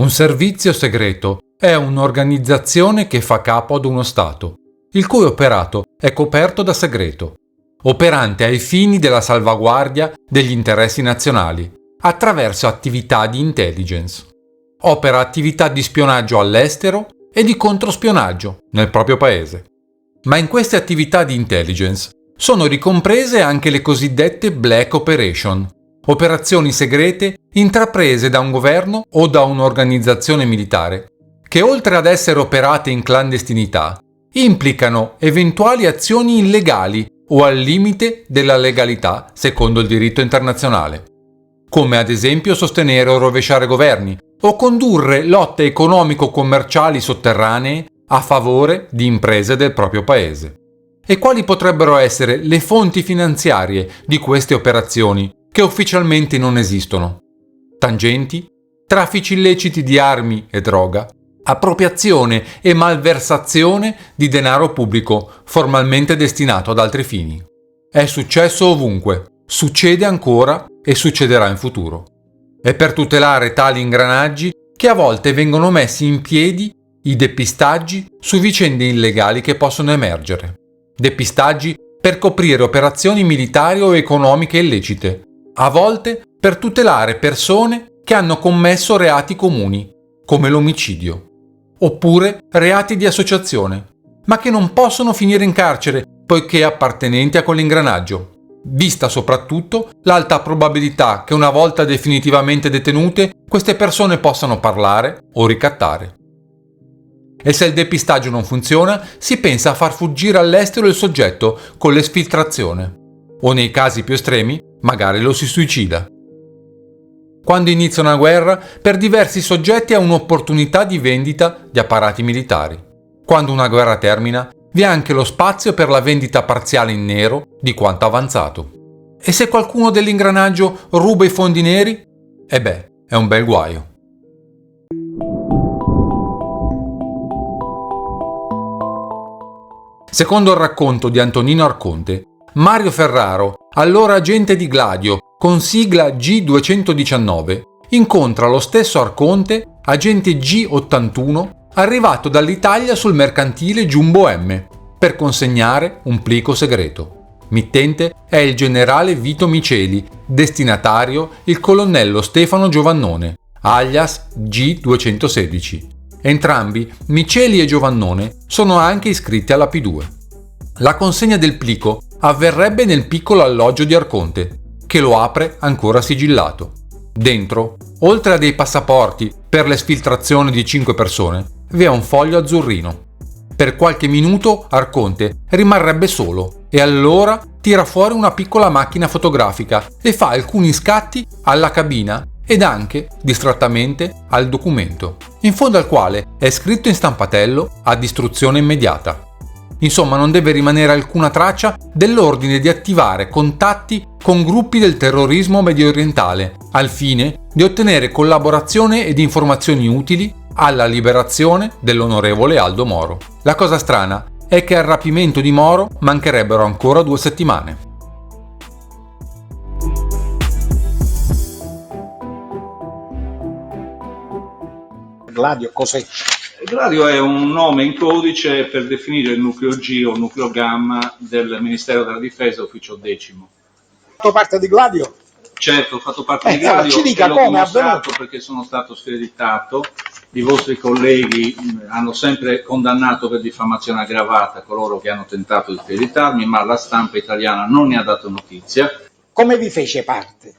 Un servizio segreto è un'organizzazione che fa capo ad uno Stato, il cui operato è coperto da segreto, operante ai fini della salvaguardia degli interessi nazionali, attraverso attività di intelligence. Opera attività di spionaggio all'estero e di controspionaggio nel proprio paese. Ma in queste attività di intelligence sono ricomprese anche le cosiddette black operation, operazioni segrete intraprese da un governo o da un'organizzazione militare, che oltre ad essere operate in clandestinità, implicano eventuali azioni illegali o al limite della legalità secondo il diritto internazionale, come ad esempio sostenere o rovesciare governi o condurre lotte economico-commerciali sotterranee a favore di imprese del proprio paese. E quali potrebbero essere le fonti finanziarie di queste operazioni che ufficialmente non esistono? Tangenti, traffici illeciti di armi e droga, appropriazione e malversazione di denaro pubblico formalmente destinato ad altri fini. È successo ovunque, succede ancora e succederà in futuro. È per tutelare tali ingranaggi che a volte vengono messi in piedi i depistaggi su vicende illegali che possono emergere. Depistaggi per coprire operazioni militari o economiche illecite, a volte per tutelare persone che hanno commesso reati comuni, come l'omicidio, oppure reati di associazione, ma che non possono finire in carcere poiché appartenenti a quell'ingranaggio, vista soprattutto l'alta probabilità che una volta definitivamente detenute queste persone possano parlare o ricattare. E se il depistaggio non funziona, si pensa a far fuggire all'estero il soggetto con l'esfiltrazione, o nei casi più estremi, magari lo si suicida. Quando inizia una guerra, per diversi soggetti è un'opportunità di vendita di apparati militari. Quando una guerra termina, vi è anche lo spazio per la vendita parziale in nero di quanto avanzato. E se qualcuno dell'ingranaggio ruba i fondi neri? È un bel guaio. Secondo il racconto di Antonino Arconte, Mario Ferraro, allora agente di Gladio con sigla G219, incontra lo stesso Arconte, agente G81, arrivato dall'Italia sul mercantile Jumbo M, per consegnare un plico segreto. Mittente è il generale Vito Miceli, destinatario il colonnello Stefano Giovannone, alias G216. Entrambi, Miceli e Giovannone, sono anche iscritti alla P2. La consegna del plico avverrebbe nel piccolo alloggio di Arconte, che lo apre ancora sigillato. Dentro, oltre a dei passaporti per l'esfiltrazione di 5 persone, vi è un foglio azzurrino. Per qualche minuto Arconte rimarrebbe solo e allora tira fuori una piccola macchina fotografica e fa alcuni scatti alla cabina ed anche, distrattamente, al documento, in fondo al quale è scritto in stampatello a distruzione immediata. Insomma, non deve rimanere alcuna traccia dell'ordine di attivare contatti con gruppi del terrorismo mediorientale, al fine di ottenere collaborazione ed informazioni utili alla liberazione dell'onorevole Aldo Moro. La cosa strana è che al rapimento di Moro mancherebbero ancora 2 settimane. Gladio cos'è? Gladio è un nome in codice per definire il nucleo G o nucleo gamma del Ministero della Difesa, ufficio 10. Ha fatto parte di Gladio? Certo, ho fatto parte di Gladio ci dica e l'ho come è dimostrato avvenuto. perché sono stato screditato. I vostri colleghi hanno sempre condannato per diffamazione aggravata coloro che hanno tentato di screditarmi, ma la stampa italiana non ne ha dato notizia. Come vi fece parte?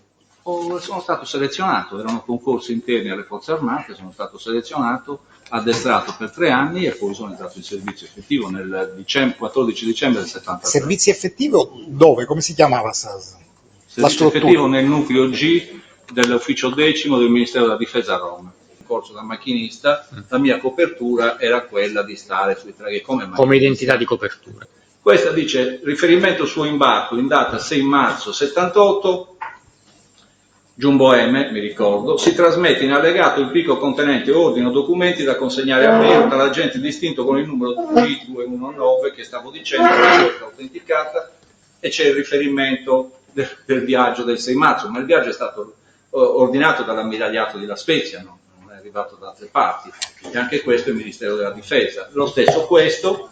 Sono stato selezionato, erano concorsi interni alle forze armate, sono stato selezionato, addestrato per 3 anni e poi sono entrato in servizio effettivo nel 14 dicembre del 73. Servizio effettivo dove? Come si chiamava? Servizio effettivo nel nucleo G dell'ufficio 10 del Ministero della Difesa a Roma. In corso da macchinista, la mia copertura era quella di stare sui traghetti come identità di copertura. Questa dice riferimento suo imbarco in data 6 marzo 78. Jumbo M, mi ricordo, si trasmette in allegato il plico contenente ordine o documenti da consegnare a me dall'agente distinto con il numero G219 che stavo dicendo, ricerca autenticata, e c'è il riferimento del viaggio del 6 marzo, ma il viaggio è stato ordinato dall'ammiragliato di La Spezia, no? Non è arrivato da altre parti, e anche questo è il Ministero della Difesa. Lo stesso questo.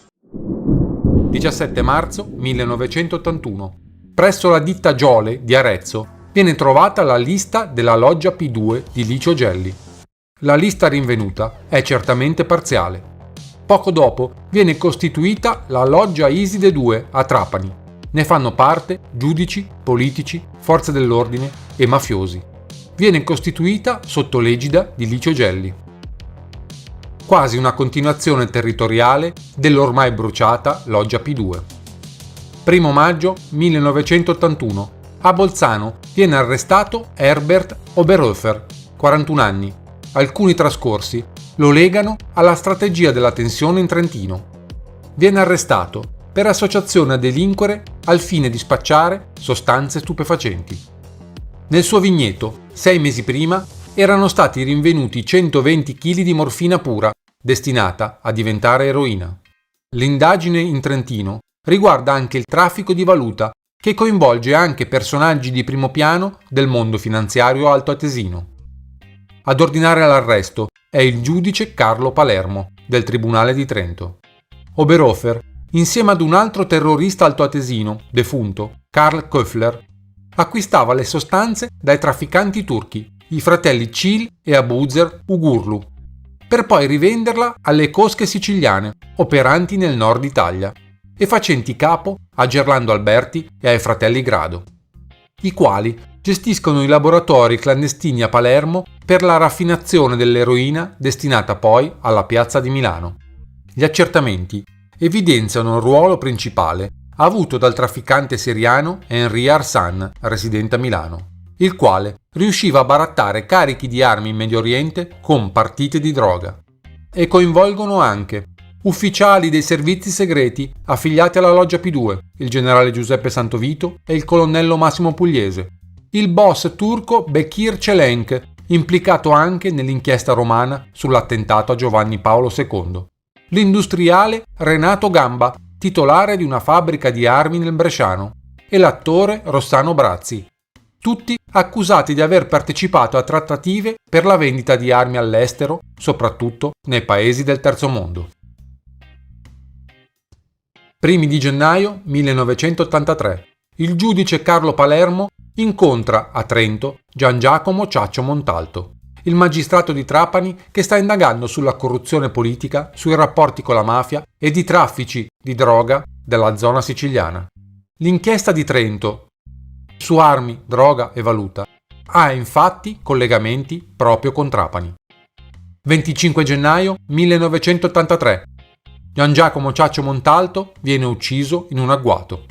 17 marzo 1981. Presso la ditta Giole di Arezzo viene trovata la lista della loggia P2 di Licio Gelli. La lista rinvenuta è certamente parziale. Poco dopo viene costituita la loggia Iside 2 a Trapani. Ne fanno parte giudici, politici, forze dell'ordine e mafiosi. Viene costituita sotto l'egida di Licio Gelli. Quasi una continuazione territoriale dell'ormai bruciata loggia P2. 1 maggio 1981. A Bolzano viene arrestato Herbert Oberhofer, 41 anni. Alcuni trascorsi lo legano alla strategia della tensione in Trentino. Viene arrestato per associazione a delinquere al fine di spacciare sostanze stupefacenti. Nel suo vigneto, 6 mesi prima, erano stati rinvenuti 120 kg di morfina pura, destinata a diventare eroina. L'indagine in Trentino riguarda anche il traffico di valuta, che coinvolge anche personaggi di primo piano del mondo finanziario altoatesino. Ad ordinare l'arresto è il giudice Carlo Palermo, del Tribunale di Trento. Oberhofer, insieme ad un altro terrorista altoatesino, defunto, Karl Köfler, acquistava le sostanze dai trafficanti turchi, i fratelli Cil e Abuzer Ugurlu, per poi rivenderla alle cosche siciliane, operanti nel nord Italia, e facenti capo a Gerlando Alberti e ai fratelli Grado, i quali gestiscono i laboratori clandestini a Palermo per la raffinazione dell'eroina destinata poi alla piazza di Milano. Gli accertamenti evidenziano il ruolo principale avuto dal trafficante siriano Henri Arsan, residente a Milano, il quale riusciva a barattare carichi di armi in Medio Oriente con partite di droga. E coinvolgono anche ufficiali dei servizi segreti affiliati alla loggia P2, il generale Giuseppe Santovito e il colonnello Massimo Pugliese, il boss turco Bekir Çelenk, implicato anche nell'inchiesta romana sull'attentato a Giovanni Paolo II, l'industriale Renato Gamba, titolare di una fabbrica di armi nel Bresciano, e l'attore Rossano Brazzi, tutti accusati di aver partecipato a trattative per la vendita di armi all'estero, soprattutto nei paesi del terzo mondo. Primi di gennaio 1983. Il giudice Carlo Palermo incontra a Trento Gian Giacomo Ciaccio Montalto, il magistrato di Trapani che sta indagando sulla corruzione politica, sui rapporti con la mafia e di traffici di droga della zona siciliana. L'inchiesta di Trento su armi, droga e valuta ha infatti collegamenti proprio con Trapani. 25 gennaio 1983. Gian Giacomo Ciaccio Montalto viene ucciso in un agguato.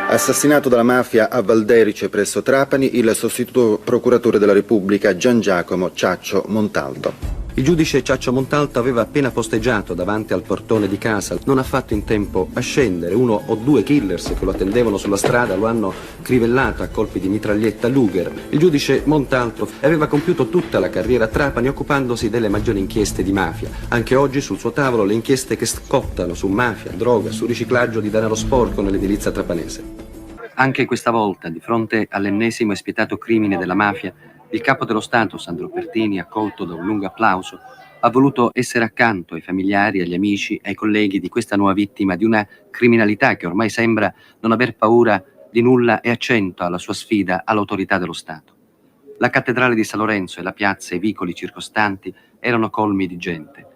Assassinato dalla mafia a Valderice presso Trapani il sostituto procuratore della Repubblica Gian Giacomo Ciaccio Montalto. Il giudice Ciaccio Montalto aveva appena posteggiato davanti al portone di casa. Non ha fatto in tempo a scendere. 1 o 2 killers che lo attendevano sulla strada lo hanno crivellato a colpi di mitraglietta Luger. Il giudice Montalto aveva compiuto tutta la carriera a Trapani occupandosi delle maggiori inchieste di mafia. Anche oggi sul suo tavolo le inchieste che scottano su mafia, droga, su riciclaggio di denaro sporco nell'edilizia trapanese. Anche questa volta, di fronte all'ennesimo e spietato crimine della mafia, il capo dello Stato, Sandro Pertini, accolto da un lungo applauso, ha voluto essere accanto ai familiari, agli amici, ai colleghi di questa nuova vittima di una criminalità che ormai sembra non aver paura di nulla e accentua la sua sfida all'autorità dello Stato. La cattedrale di San Lorenzo e la piazza e i vicoli circostanti erano colmi di gente.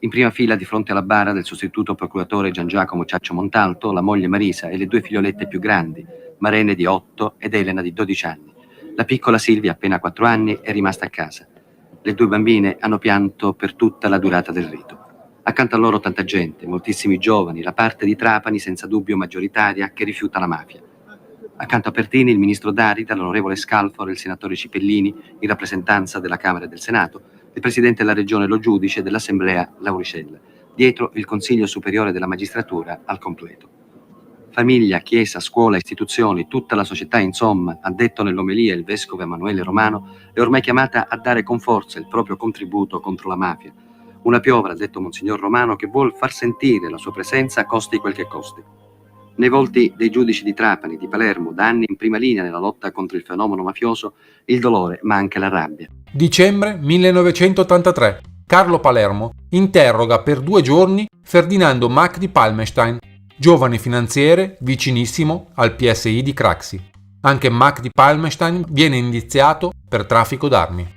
In prima fila, di fronte alla bara del sostituto procuratore Gian Giacomo Ciaccio Montalto, la moglie Marisa e le 2 figliolette più grandi, Marene di 8 ed Elena di 12 anni. La piccola Silvia, appena 4 anni, è rimasta a casa. Le 2 bambine hanno pianto per tutta la durata del rito. Accanto a loro tanta gente, moltissimi giovani, la parte di Trapani senza dubbio maggioritaria che rifiuta la mafia. Accanto a Pertini il ministro D'Arita, l'onorevole Scalfaro, il senatore Cipellini, in rappresentanza della Camera e del Senato, il presidente della Regione Lo Giudice dell'Assemblea Lauricella. Dietro il Consiglio Superiore della Magistratura al completo. Famiglia, chiesa, scuola, istituzioni, tutta la società, insomma, ha detto nell'omelia il vescovo Emanuele Romano, è ormai chiamata a dare con forza il proprio contributo contro la mafia. Una piovra, ha detto Monsignor Romano, che vuol far sentire la sua presenza costi quel che costi. Nei volti dei giudici di Trapani, di Palermo, da anni in prima linea nella lotta contro il fenomeno mafioso, il dolore ma anche la rabbia. Dicembre 1983. Carlo Palermo interroga per 2 giorni Ferdinando Mac di Palmestein, giovane finanziere vicinissimo al PSI di Craxi. Anche Mac di Palmestein viene indiziato per traffico d'armi.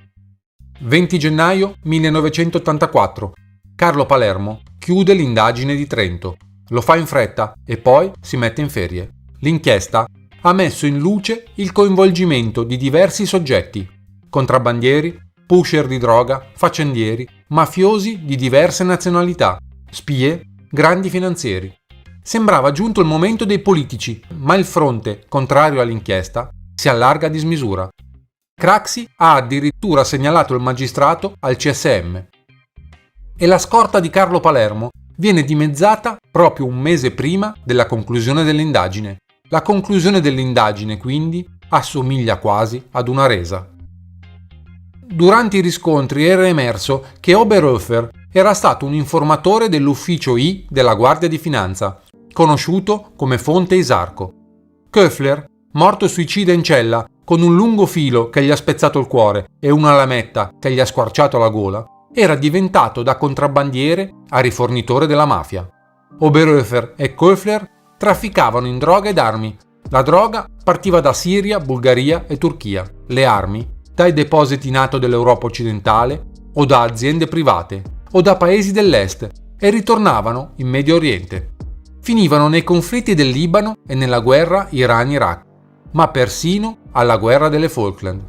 20 gennaio 1984. Carlo Palermo chiude l'indagine di Trento. Lo fa in fretta e poi si mette in ferie. L'inchiesta ha messo in luce il coinvolgimento di diversi soggetti: contrabbandieri, pusher di droga, faccendieri, mafiosi di diverse nazionalità, spie, grandi finanzieri. Sembrava giunto il momento dei politici, ma il fronte, contrario all'inchiesta, si allarga a dismisura. Craxi ha addirittura segnalato il magistrato al CSM. E la scorta di Carlo Palermo viene dimezzata proprio un mese prima della conclusione dell'indagine. La conclusione dell'indagine, quindi, assomiglia quasi ad una resa. Durante i riscontri era emerso che Oberhofer era stato un informatore dell'ufficio I della Guardia di Finanza, conosciuto come Fonte Isarco. Köfler, morto suicida in cella, con un lungo filo che gli ha spezzato il cuore e una lametta che gli ha squarciato la gola, era diventato da contrabbandiere a rifornitore della mafia. Oberhofer e Köfler trafficavano in droga ed armi. La droga partiva da Siria, Bulgaria e Turchia, le armi dai depositi NATO dell'Europa occidentale o da aziende private o da paesi dell'est e ritornavano in Medio Oriente. Finivano nei conflitti del Libano e nella guerra Iran-Iraq, ma persino alla guerra delle Falkland.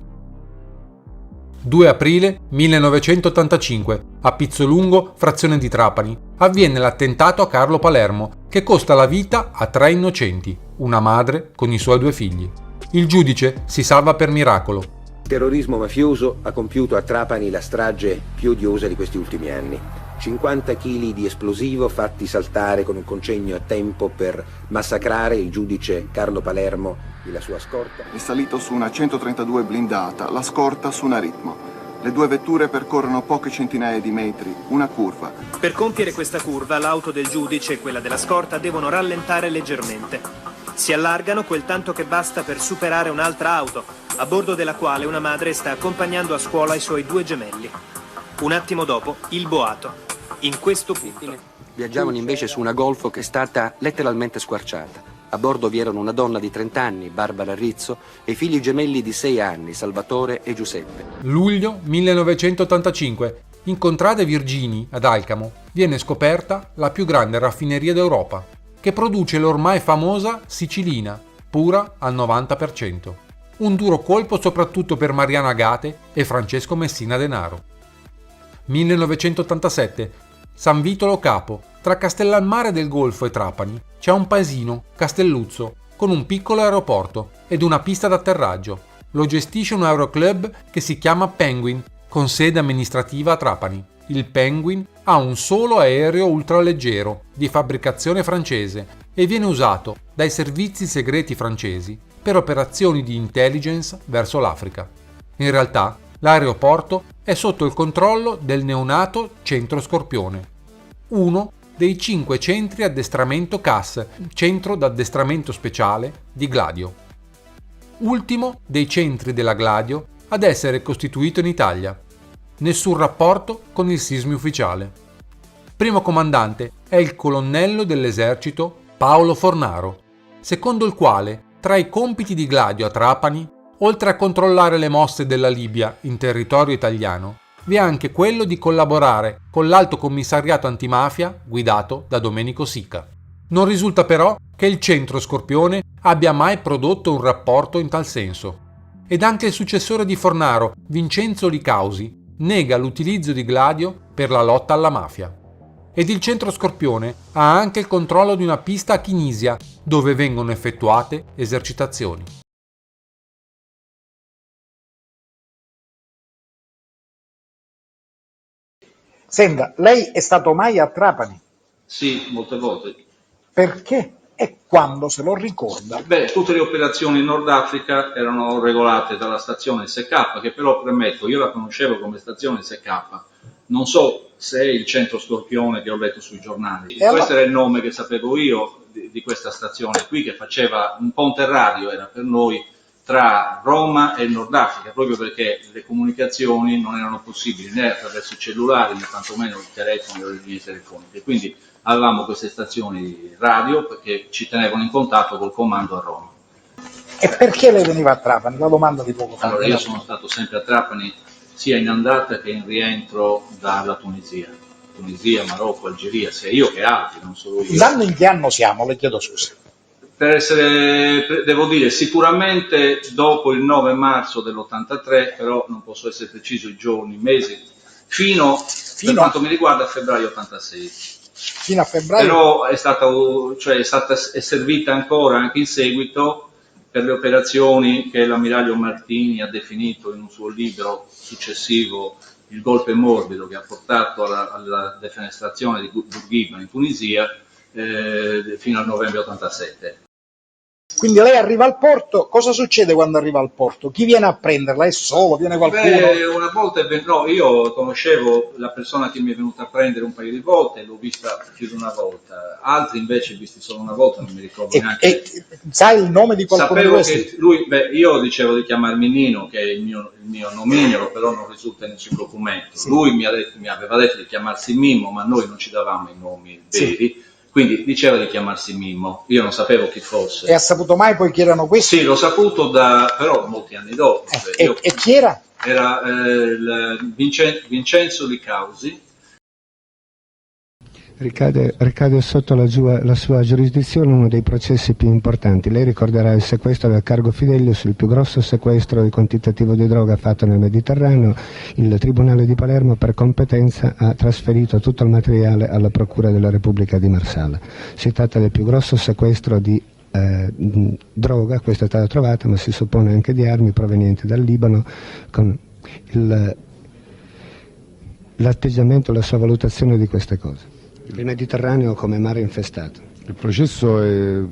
2 aprile 1985, a Pizzolungo, frazione di Trapani, avviene l'attentato a Carlo Palermo che costa la vita a 3 innocenti, una madre con i suoi 2 figli. Il giudice si salva per miracolo. Il terrorismo mafioso ha compiuto a Trapani la strage più odiosa di questi ultimi anni. 50 kg di esplosivo fatti saltare con un concegno a tempo per massacrare il giudice Carlo Palermo e la sua scorta. È salito su una 132 blindata, la scorta su una Ritmo. Le 2 vetture percorrono poche centinaia di metri, una curva. Per compiere questa curva, l'auto del giudice e quella della scorta devono rallentare leggermente. Si allargano quel tanto che basta per superare un'altra auto, a bordo della quale una madre sta accompagnando a scuola i suoi 2 gemelli. Un attimo dopo, il boato. In questo punto. Viaggiavano invece su una Golfo che è stata letteralmente squarciata. A bordo vi erano una donna di 30 anni, Barbara Rizzo, e figli gemelli di 6 anni, Salvatore e Giuseppe. Luglio 1985. In Contrade Virgini, ad Alcamo, viene scoperta la più grande raffineria d'Europa, che produce l'ormai famosa Sicilina, pura al 90%. Un duro colpo soprattutto per Mariano Agate e Francesco Messina Denaro. 1987. San Vitolo Capo. Tra Castellammare del Golfo e Trapani c'è un paesino, Castelluzzo, con un piccolo aeroporto ed una pista d'atterraggio. Lo gestisce un aeroclub che si chiama Penguin, con sede amministrativa a Trapani. Il Penguin ha un solo aereo ultraleggero di fabbricazione francese e viene usato dai servizi segreti francesi per operazioni di intelligence verso l'Africa. In realtà, l'aeroporto è sotto il controllo del neonato Centro Scorpione, uno dei 5 centri addestramento CAS, centro d'addestramento speciale di Gladio. Ultimo dei centri della Gladio ad essere costituito in Italia. Nessun rapporto con il SISMI ufficiale. Primo comandante è il colonnello dell'esercito Paolo Fornaro, secondo il quale tra i compiti di Gladio a Trapani, oltre a controllare le mosse della Libia in territorio italiano, vi è anche quello di collaborare con l'Alto Commissariato Antimafia guidato da Domenico Sica. Non risulta però che il Centro Scorpione abbia mai prodotto un rapporto in tal senso. Ed anche il successore di Fornaro, Vincenzo Licausi, nega l'utilizzo di Gladio per la lotta alla mafia. Ed il Centro Scorpione ha anche il controllo di una pista a Chinisia, dove vengono effettuate esercitazioni. Senta, lei è stato mai a Trapani? Sì, molte volte. Perché e quando se lo ricorda? Beh, tutte le operazioni in Nord Africa erano regolate dalla stazione SK, che però premetto, io la conoscevo come stazione SK. Non so se è il Centro Scorpione che ho letto sui giornali. Questo era il nome che sapevo io di questa stazione qui, che faceva un ponte radio, era per noi, tra Roma e il Nord Africa, proprio perché le comunicazioni non erano possibili né attraverso i cellulari né tantomeno i telefoni o le linee telefoniche. Quindi avevamo queste stazioni radio perché ci tenevano in contatto col comando a Roma. E perché lei veniva a Trapani? La domanda di poco fa. Allora, io sono stato sempre a Trapani sia in andata che in rientro dalla Tunisia, Marocco, Algeria, sia io che altri, non solo io. L'anno in che anno siamo? Le chiedo scusa. Devo dire, sicuramente dopo il 9 marzo dell'83, però non posso essere preciso i giorni, i mesi, fino per quanto mi riguarda, a febbraio 86. Fino a febbraio? Però è servita ancora anche in seguito per le operazioni che l'ammiraglio Martini ha definito in un suo libro successivo, Il golpe morbido, che ha portato alla defenestrazione di Bourguiba in Tunisia fino al novembre 87. Quindi lei arriva al porto, cosa succede quando arriva al porto? Chi viene a prenderla? È solo? Viene qualcuno? Una volta io conoscevo la persona che mi è venuta a prendere un paio di volte, l'ho vista più di una volta, altri invece visti solo una volta, non mi ricordo neanche. E sai il nome di qualcuno di questi? Che lui, io dicevo di chiamarmi Nino, che è il mio nomignolo, però non risulta in nessun documento. Sì. Lui mi aveva detto di chiamarsi Mimmo, ma noi non ci davamo i nomi veri. Sì. Quindi diceva di chiamarsi Mimmo, io non sapevo chi fosse. E ha saputo mai poi chi erano questi? Sì, l'ho saputo però molti anni dopo. E chi era? Era Vincenzo Li Causi. Ricade sotto la sua giurisdizione uno dei processi più importanti. Lei ricorderà il sequestro del cargo Fidelius, il più grosso sequestro di quantitativo di droga fatto nel Mediterraneo. Il Tribunale di Palermo, per competenza, ha trasferito tutto il materiale alla Procura della Repubblica di Marsala. Si tratta del più grosso sequestro di droga, questa è stata trovata, ma si suppone anche di armi provenienti dal Libano, con l'atteggiamento, la sua valutazione di queste cose. Il Mediterraneo come mare infestato. Il processo è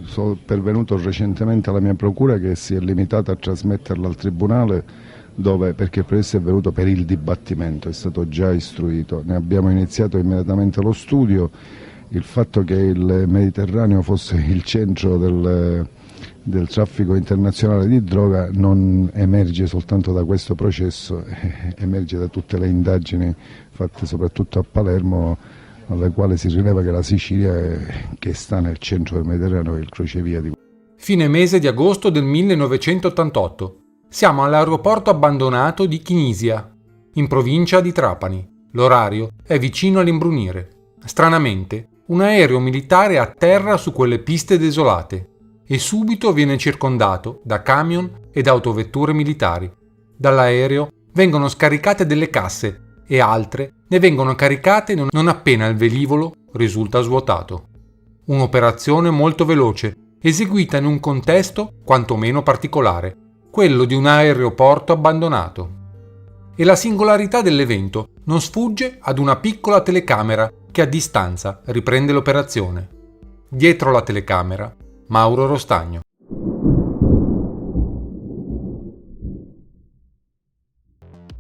pervenuto recentemente alla mia procura, che si è limitata a trasmetterlo al Tribunale, perché il processo è venuto per il dibattimento, è stato già istruito. Ne abbiamo iniziato immediatamente lo studio. Il fatto che il Mediterraneo fosse il centro del traffico internazionale di droga non emerge soltanto da questo processo, emerge da tutte le indagini fatte soprattutto a Palermo, alle quali si rileva che la Sicilia, che sta nel centro del Mediterraneo, è il crocevia di... Fine mese di agosto del 1988. Siamo all'aeroporto abbandonato di Chinisia, in provincia di Trapani. L'orario è vicino all'imbrunire. Stranamente, un aereo militare atterra su quelle piste desolate e subito viene circondato da camion ed autovetture militari. Dall'aereo vengono scaricate delle casse e altre ne vengono caricate non appena il velivolo risulta svuotato. Un'operazione molto veloce, eseguita in un contesto quantomeno particolare, quello di un aeroporto abbandonato. E la singolarità dell'evento non sfugge ad una piccola telecamera che a distanza riprende l'operazione. Dietro la telecamera, Mauro Rostagno.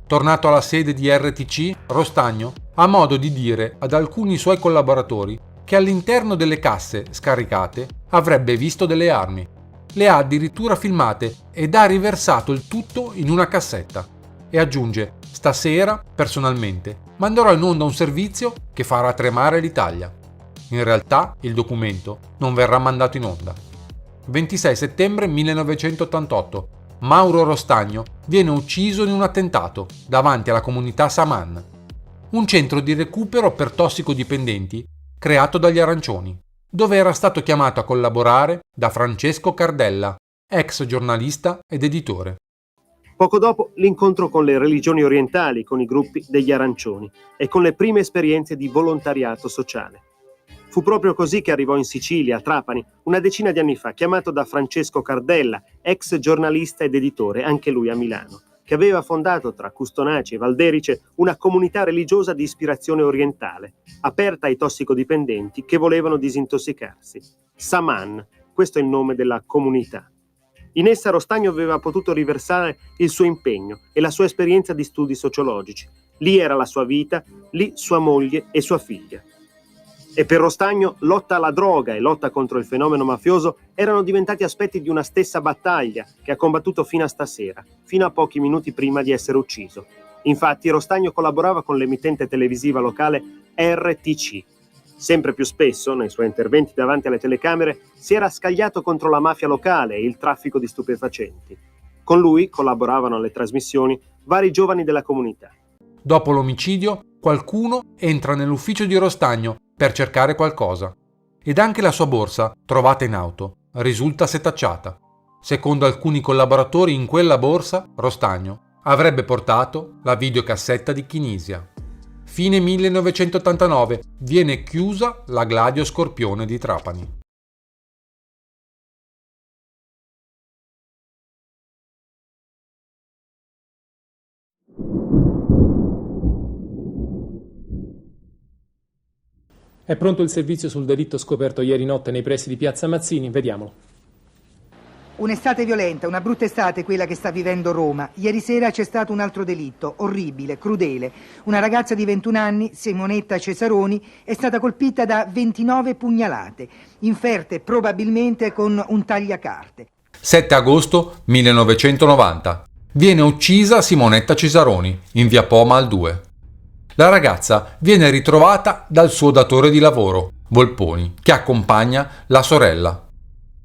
Tornato alla sede di RTC, Rostagno ha modo di dire ad alcuni suoi collaboratori che all'interno delle casse scaricate avrebbe visto delle armi. Le ha addirittura filmate ed ha riversato il tutto in una cassetta. E aggiunge: stasera, personalmente, manderò in onda un servizio che farà tremare l'Italia. In realtà il documento non verrà mandato in onda. 26 settembre 1988. Mauro Rostagno viene ucciso in un attentato davanti alla comunità Saman, un centro di recupero per tossicodipendenti creato dagli Arancioni, dove era stato chiamato a collaborare da Francesco Cardella, ex giornalista ed editore. Poco dopo l'incontro con le religioni orientali, con i gruppi degli Arancioni e con le prime esperienze di volontariato sociale. Fu proprio così che arrivò in Sicilia, a Trapani, una decina di anni fa, chiamato da Francesco Cardella, ex giornalista ed editore, anche lui a Milano, che aveva fondato tra Custonaci e Valderice una comunità religiosa di ispirazione orientale, aperta ai tossicodipendenti che volevano disintossicarsi. Saman, questo è il nome della comunità. In essa Rostagno aveva potuto riversare il suo impegno e la sua esperienza di studi sociologici. Lì era la sua vita, lì sua moglie e sua figlia. E per Rostagno lotta alla droga e lotta contro il fenomeno mafioso erano diventati aspetti di una stessa battaglia che ha combattuto fino a stasera, fino a pochi minuti prima di essere ucciso. Infatti Rostagno collaborava con l'emittente televisiva locale RTC. Sempre più spesso, nei suoi interventi davanti alle telecamere, si era scagliato contro la mafia locale e il traffico di stupefacenti. Con lui collaboravano alle trasmissioni vari giovani della comunità. Dopo l'omicidio, qualcuno entra nell'ufficio di Rostagno per cercare qualcosa. Ed anche la sua borsa, trovata in auto, risulta setacciata. Secondo alcuni collaboratori, in quella borsa, Rostagno avrebbe portato la videocassetta di Chinisia. Fine 1989 viene chiusa la Gladio Scorpione di Trapani. È pronto il servizio sul delitto scoperto ieri notte nei pressi di Piazza Mazzini? Vediamolo. Un'estate violenta, una brutta estate quella che sta vivendo Roma. Ieri sera c'è stato un altro delitto, orribile, crudele. Una ragazza di 21 anni, Simonetta Cesaroni, è stata colpita da 29 pugnalate, inferte probabilmente con un tagliacarte. 7 agosto 1990. Viene uccisa Simonetta Cesaroni, in via Poma al 2. La ragazza viene ritrovata dal suo datore di lavoro, Volponi, che accompagna la sorella.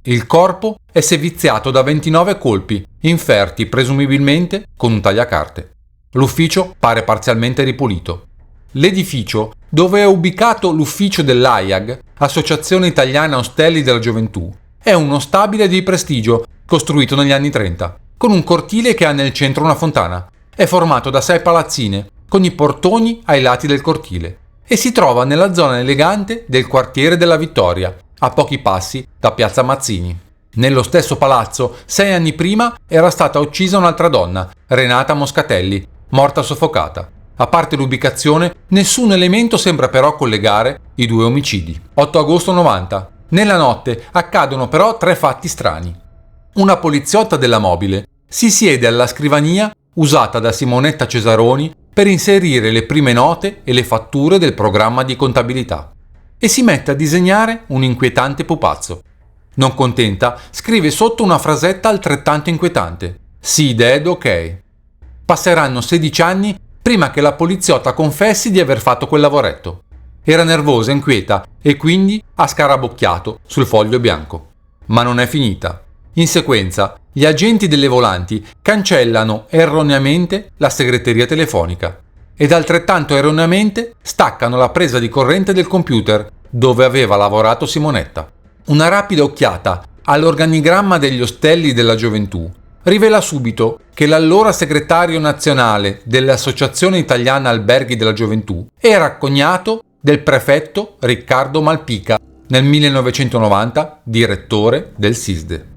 Il corpo è seviziato da 29 colpi, inferti presumibilmente con un tagliacarte. L'ufficio pare parzialmente ripulito. L'edificio, dove è ubicato l'ufficio dell'AIAG, Associazione Italiana Ostelli della Gioventù, è uno stabile di prestigio costruito negli anni 30, con un cortile che ha nel centro una fontana. È formato da 6 palazzine, con i portoni ai lati del cortile, e si trova nella zona elegante del quartiere della Vittoria, a pochi passi da Piazza Mazzini. Nello stesso palazzo, 6 anni prima, era stata uccisa un'altra donna, Renata Moscatelli, morta soffocata. A parte l'ubicazione, nessun elemento sembra però collegare i due omicidi. 8 agosto 90. Nella notte accadono però 3 fatti strani. Una poliziotta della mobile si siede alla scrivania usata da Simonetta Cesaroni per inserire le prime note e le fatture del programma di contabilità e si mette a disegnare un inquietante pupazzo. Non contenta, scrive sotto una frasetta altrettanto inquietante: "Sì, dead, ok". Passeranno 16 anni prima che la poliziotta confessi di aver fatto quel lavoretto. Era nervosa, inquieta e quindi ha scarabocchiato sul foglio bianco. Ma non è finita. In sequenza, gli agenti delle volanti cancellano erroneamente la segreteria telefonica ed altrettanto erroneamente staccano la presa di corrente del computer dove aveva lavorato Simonetta. Una rapida occhiata all'organigramma degli Ostelli della Gioventù rivela subito che l'allora segretario nazionale dell'Associazione Italiana Alberghi della Gioventù era cognato del prefetto Riccardo Malpica, nel 1990 direttore del SISDE.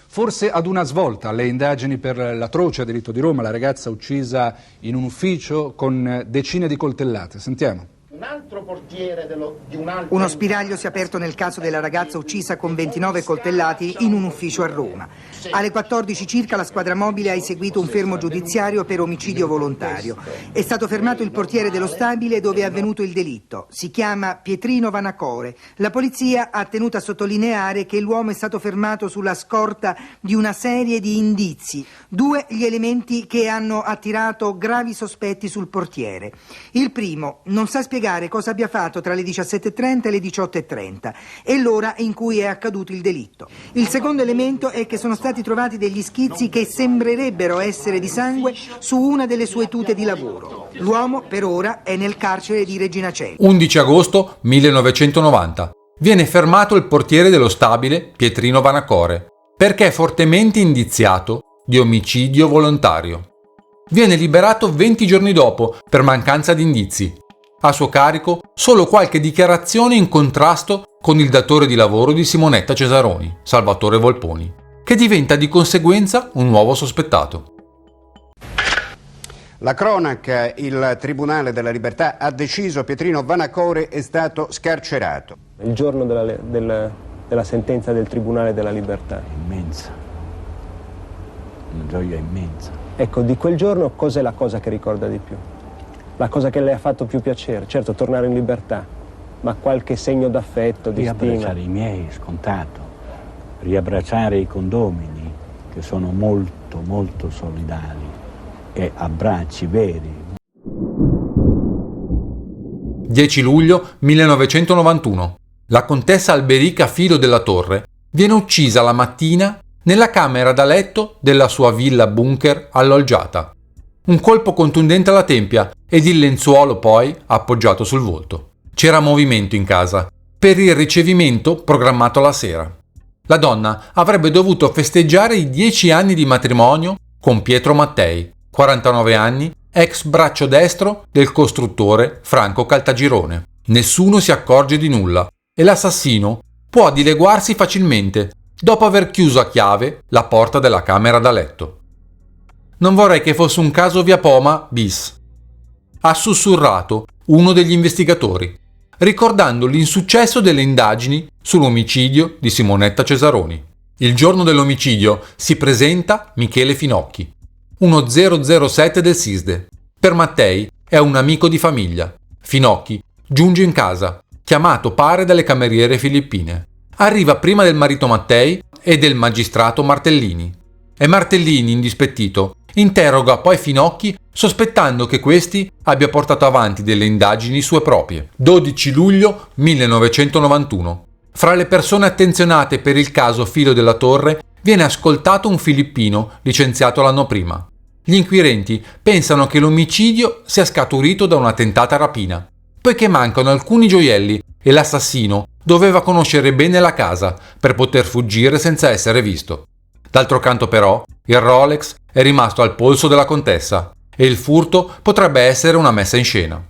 Forse ad una svolta alle indagini per l'atroce delitto di Roma, la ragazza uccisa in un ufficio con decine di coltellate. Sentiamo. Un altro portiere di un altro... Uno spiraglio si è aperto nel caso della ragazza uccisa con 29 coltellati in un ufficio a Roma. Alle 14 circa la squadra mobile ha eseguito un fermo giudiziario per omicidio volontario. È stato fermato il portiere dello stabile dove è avvenuto il delitto. Si chiama Pietrino Vanacore. La polizia ha tenuto a sottolineare che l'uomo è stato fermato sulla scorta di una serie di indizi. 2 gli elementi che hanno attirato gravi sospetti sul portiere. Il primo, non sa spiegare cosa abbia fatto tra le 17:30 e le 18:30 e l'ora in cui è accaduto il delitto. Il secondo elemento è che sono stati trovati degli schizzi che sembrerebbero essere di sangue su una delle sue tute di lavoro. L'uomo per ora è nel carcere di Regina Coeli. 11 agosto 1990. Viene fermato il portiere dello stabile Pietrino Vanacore perché è fortemente indiziato di omicidio volontario. Viene liberato 20 giorni dopo per mancanza di indizi. A suo carico solo qualche dichiarazione in contrasto con il datore di lavoro di Simonetta Cesaroni, Salvatore Volponi, che diventa di conseguenza un nuovo sospettato. La cronaca, il Tribunale della Libertà ha deciso Pietrino Vanacore è stato scarcerato. Il giorno della sentenza del Tribunale della Libertà. Immensa, una gioia immensa. Ecco, di quel giorno cos'è la cosa che ricorda di più? La cosa che le ha fatto più piacere? Certo, tornare in libertà, ma qualche segno d'affetto, di stima? Riabbracciare i miei, scontato. Riabbracciare i condomini, che sono molto, molto solidali, e abbracci veri. 10 luglio 1991. La contessa Alberica Filo della Torre viene uccisa la mattina nella camera da letto della sua villa bunker all'Olgiata. Un colpo contundente alla tempia ed il lenzuolo poi appoggiato sul volto. C'era movimento in casa per il ricevimento programmato la sera. La donna avrebbe dovuto festeggiare i 10 anni di matrimonio con Pietro Mattei, 49 anni, ex braccio destro del costruttore Franco Caltagirone. Nessuno si accorge di nulla e l'assassino può dileguarsi facilmente dopo aver chiuso a chiave la porta della camera da letto. Non vorrei che fosse un caso via Poma bis, ha sussurrato uno degli investigatori, ricordando l'insuccesso delle indagini sull'omicidio di Simonetta Cesaroni. Il giorno dell'omicidio si presenta Michele Finocchi, uno 007 del SISDE. Per Mattei è un amico di famiglia. Finocchi giunge in casa, chiamato pare dalle cameriere filippine. Arriva prima del marito Mattei e del magistrato Martellini. E Martellini, indispettito, interroga poi Finocchi sospettando che questi abbia portato avanti delle indagini sue proprie. 12 luglio 1991. Fra le persone attenzionate per il caso Filo della Torre viene ascoltato un filippino licenziato l'anno prima. Gli inquirenti pensano che l'omicidio sia scaturito da una tentata rapina, poiché mancano alcuni gioielli e l'assassino doveva conoscere bene la casa per poter fuggire senza essere visto. D'altro canto però, il Rolex è rimasto al polso della contessa e il furto potrebbe essere una messa in scena.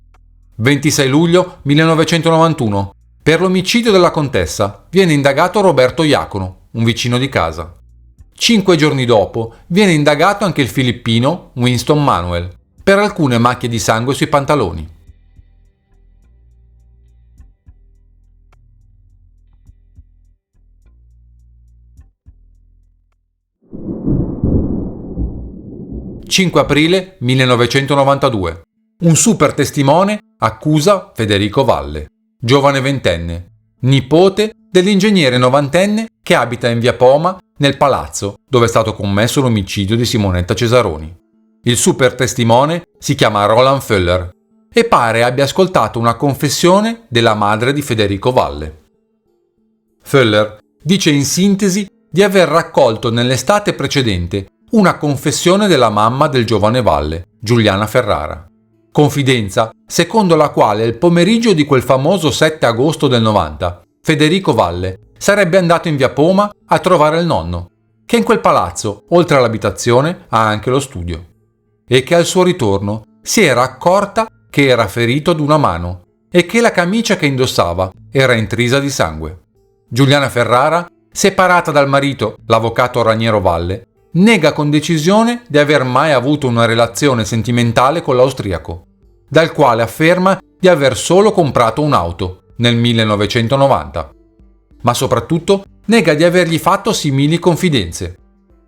26 luglio 1991. Per l'omicidio della contessa viene indagato Roberto Iacono, un vicino di casa. 5 giorni dopo viene indagato anche il filippino Winston Manuel per alcune macchie di sangue sui pantaloni. «5 aprile 1992. Un super testimone accusa Federico Valle, giovane ventenne, nipote dell'ingegnere novantenne che abita in via Poma nel palazzo dove è stato commesso l'omicidio di Simonetta Cesaroni. Il super testimone si chiama Roland Föller e pare abbia ascoltato una confessione della madre di Federico Valle. Föller dice in sintesi di aver raccolto nell'estate precedente una confessione della mamma del giovane Valle, Giuliana Ferrara. Confidenza secondo la quale il pomeriggio di quel famoso 7 agosto del 90 Federico Valle sarebbe andato in via Poma a trovare il nonno, che in quel palazzo, oltre all'abitazione, ha anche lo studio, e che al suo ritorno si era accorta che era ferito ad una mano e che la camicia che indossava era intrisa di sangue. Giuliana Ferrara, separata dal marito, l'avvocato Raniero Valle, nega con decisione di aver mai avuto una relazione sentimentale con l'austriaco, dal quale afferma di aver solo comprato un'auto nel 1990. Ma soprattutto nega di avergli fatto simili confidenze.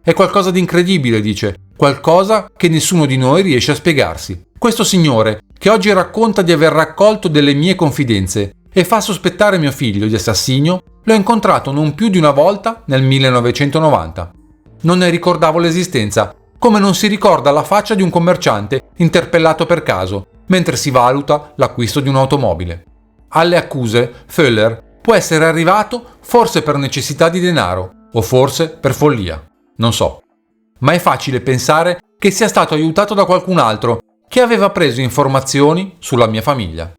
È qualcosa di incredibile, dice, qualcosa che nessuno di noi riesce a spiegarsi. Questo signore, che oggi racconta di aver raccolto delle mie confidenze e fa sospettare mio figlio di assassinio, l'ho incontrato non più di una volta nel 1990. Non ne ricordavo l'esistenza, come non si ricorda la faccia di un commerciante interpellato per caso, mentre si valuta l'acquisto di un'automobile. Alle accuse, Föller può essere arrivato forse per necessità di denaro o forse per follia, non so. Ma è facile pensare che sia stato aiutato da qualcun altro che aveva preso informazioni sulla mia famiglia.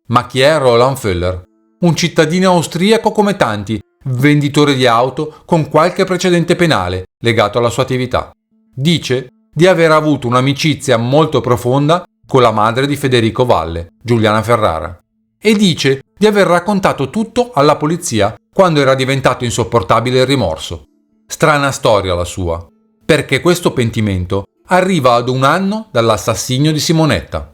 Ma chi è Roland Föller? Un cittadino austriaco come tanti, venditore di auto con qualche precedente penale legato alla sua attività. Dice di aver avuto un'amicizia molto profonda con la madre di Federico Valle, Giuliana Ferrara, e dice di aver raccontato tutto alla polizia quando era diventato insopportabile il rimorso. Strana storia la sua, perché questo pentimento arriva ad un anno dall'assassinio di Simonetta,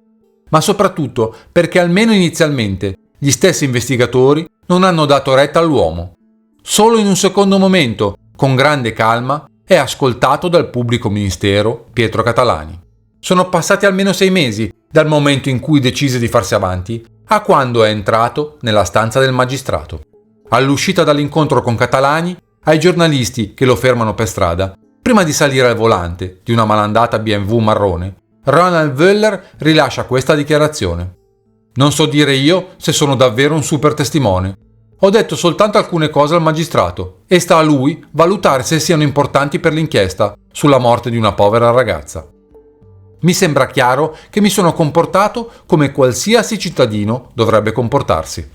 ma soprattutto perché almeno inizialmente gli stessi investigatori non hanno dato retta all'uomo. Solo in un secondo momento, con grande calma, è ascoltato dal pubblico ministero Pietro Catalani. Sono passati almeno 6 mesi dal momento in cui decise di farsi avanti a quando è entrato nella stanza del magistrato. All'uscita dall'incontro con Catalani, ai giornalisti che lo fermano per strada, prima di salire al volante di una malandata BMW marrone, Ronald Wöhler rilascia questa dichiarazione. Non so dire io se sono davvero un super testimone. Ho detto soltanto alcune cose al magistrato e sta a lui valutare se siano importanti per l'inchiesta sulla morte di una povera ragazza. Mi sembra chiaro che mi sono comportato come qualsiasi cittadino dovrebbe comportarsi.